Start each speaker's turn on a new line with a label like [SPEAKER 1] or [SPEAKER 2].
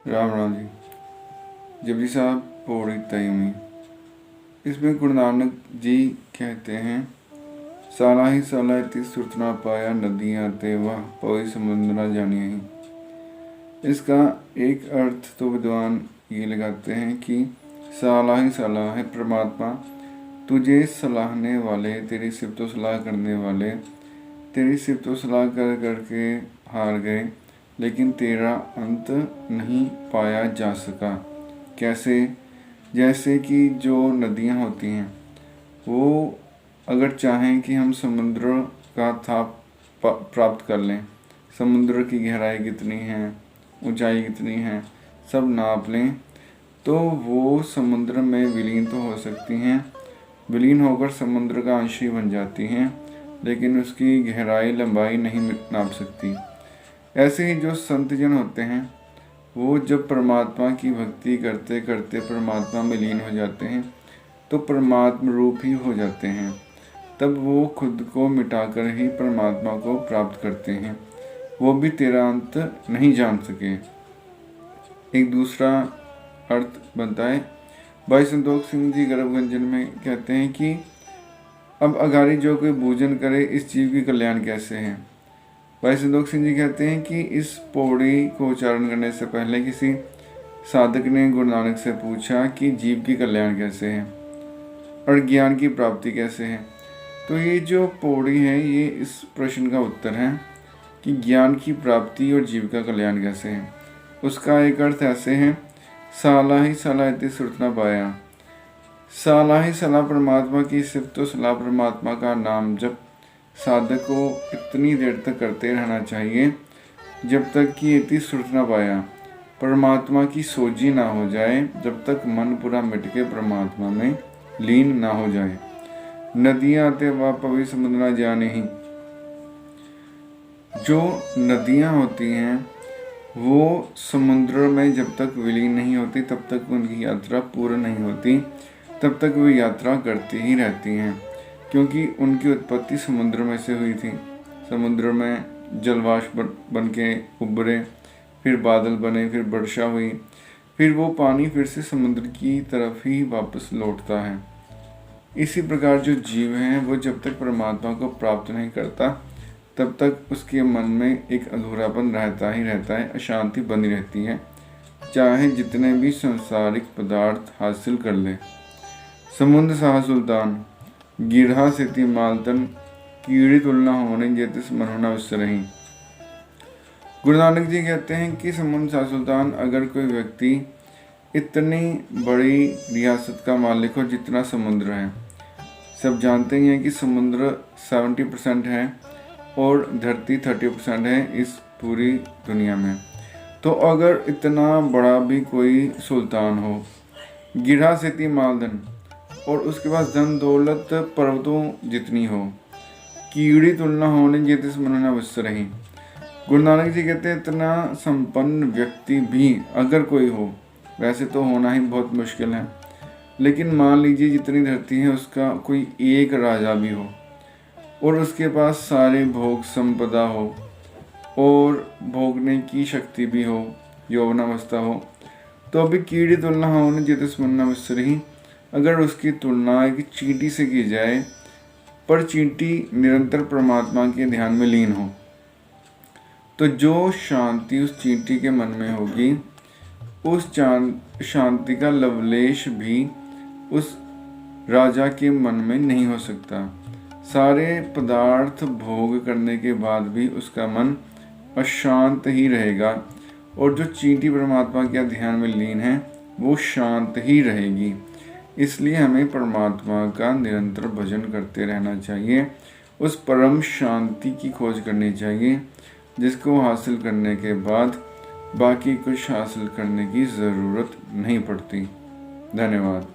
[SPEAKER 1] राम राम जी। जपजी साहब पौड़ी तयमी। इसमें गुरु नानक जी कहते हैं, साला ही साला इति सुरत ना पाया, नदियाँ ते वह पवई समुद्र ना जानी ही। इसका एक अर्थ तो विद्वान ये लगाते हैं कि साला ही साला है परमात्मा, तुझे सलाहने वाले, तेरी सिफतो सलाह करने वाले तेरी सिफतो सलाह कर करके हार गए, लेकिन तेरा अंत नहीं पाया जा सका। कैसे? जैसे कि जो नदियाँ होती हैं, वो अगर चाहें कि हम समुद्र का थाप प्राप्त कर लें, समुद्र की गहराई कितनी है, ऊंचाई कितनी है, सब नाप लें, तो वो समुद्र में विलीन तो हो सकती हैं, विलीन होकर समुद्र का अंश ही बन जाती हैं, लेकिन उसकी गहराई लंबाई नहीं नाप सकती। ऐसे ही जो संत जन होते हैं, वो जब परमात्मा की भक्ति करते करते परमात्मा में लीन हो जाते हैं, तो परमात्मा रूप ही हो जाते हैं। तब वो खुद को मिटाकर ही परमात्मा को प्राप्त करते हैं, वो भी तेरा अंत नहीं जान सके। एक दूसरा अर्थ बनता है, भाई संतोष सिंह जी गर्भगंजन में कहते हैं कि अब अगारी जो कोई पूजन करे, इस जीव की कल्याण कैसे है। भाई संतोष सिंह जी कहते हैं कि इस पौड़ी को उच्चारण करने से पहले किसी साधक ने गुरु नानक से पूछा कि जीव की कल्याण कैसे है और ज्ञान की प्राप्ति कैसे है। तो ये जो पौड़ी है, ये इस प्रश्न का उत्तर है कि ज्ञान की प्राप्ति और जीव का कल्याण कैसे है। उसका एक अर्थ ऐसे है, साला ही साला इति सुरत ना पाया। साला ही साला परमात्मा की सिफतो सलाह, परमात्मा का नाम जब साधक को इतनी देर तक करते रहना चाहिए जब तक कि इति सुरत ना पाया, परमात्मा की सोजी ना हो जाए, जब तक मन पूरा मिट के परमात्मा में लीन ना हो जाए। नदियाँ आते वह पवई समुद्र ना जाने ही। जो नदियाँ होती हैं, वो समुद्र में जब तक विलीन नहीं होती, तब तक उनकी यात्रा पूर्ण नहीं होती, तब तक वे यात्रा करती ही रहती हैं, क्योंकि उनकी उत्पत्ति समुद्र में से हुई थी। समुद्र में जलवाष्प बन के उभरे, फिर बादल बने, फिर वर्षा हुई, फिर वो पानी फिर से समुद्र की तरफ ही वापस लौटता है। इसी प्रकार जो जीव हैं, वो जब तक परमात्मा को प्राप्त नहीं करता, तब तक उसके मन में एक अधूरापन रहता ही रहता है, अशांति बनी रहती है, चाहे जितने भी सांसारिक पदार्थ हासिल कर ले। समुद्र शाह सुल्तान गिरहा सिति मालतन, कीड़ी तुलना होने जेतिस मनोना उससे रही। गुरु नानक जी कहते हैं कि समुद्र शाह सुल्तान, अगर कोई व्यक्ति इतनी बड़ी रियासत का मालिक हो जितना समुद्र है, सब जानते ही हैं कि समुद्र 70% है और धरती 30% है इस पूरी दुनिया में। तो अगर इतना बड़ा भी कोई सुल्तान हो, गिरहा सिति मालधन, और उसके पास धन दौलत पर्वतों जितनी हो, कीड़ी तुलना होने जेतिस मनोना वश्य रही। गुरु नानक जी कहते हैं, इतना संपन्न व्यक्ति भी अगर कोई हो, वैसे तो होना ही बहुत मुश्किल है, लेकिन मान लीजिए जितनी धरती है उसका कोई एक राजा भी हो और उसके पास सारे भोग संपदा हो और भोगने की शक्ति भी हो, यौवनावस्था हो, तो अभी कीड़ी तुलना होने जेतिस मनोना वश्य रही। अगर उसकी तुलना एक चींटी से की जाए, पर चींटी निरंतर परमात्मा के ध्यान में लीन हो, तो जो शांति उस चींटी के मन में होगी, उस शांति का लवलेश भी उस राजा के मन में नहीं हो सकता। सारे पदार्थ भोग करने के बाद भी उसका मन अशांत ही रहेगा, और जो चींटी परमात्मा के ध्यान में लीन है, वो शांत ही रहेगी। इसलिए हमें परमात्मा का निरंतर भजन करते रहना चाहिए, उस परम शांति की खोज करनी चाहिए, जिसको हासिल करने के बाद बाकी कुछ हासिल करने की ज़रूरत नहीं पड़ती। धन्यवाद।